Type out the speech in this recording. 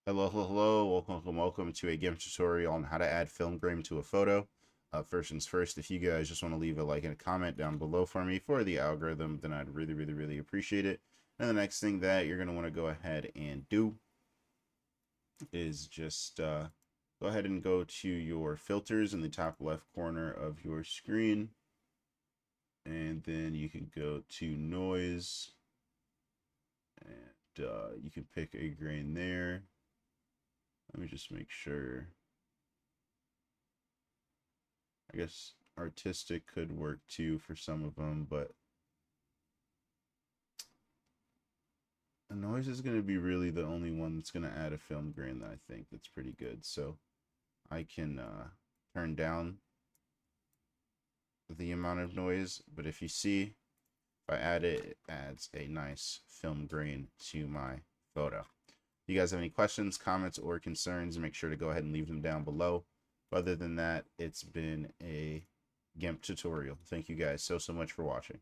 Hello, hello, hello. Welcome to a GIMP tutorial on how to add film grain to a photo. First things first, if you guys just want to leave a like and a comment down below for me for the algorithm, then I'd really appreciate it. And the next thing that you're going to want to go ahead and do is just go ahead and go to your filters in the top left corner of your screen. And then you can go to noise and you can pick a grain there. Let me just make sure. I guess artistic could work too for some of them, but the noise is going to be really the only one that's going to add a film grain that I think that's pretty good. So I can turn down the amount of noise, but if you see, if I add it, it adds a nice film grain to my photo. If you guys have any questions, comments, or concerns, make sure to go ahead and leave them down below. Other than that, it's been a GIMP tutorial. Thank you guys so much for watching.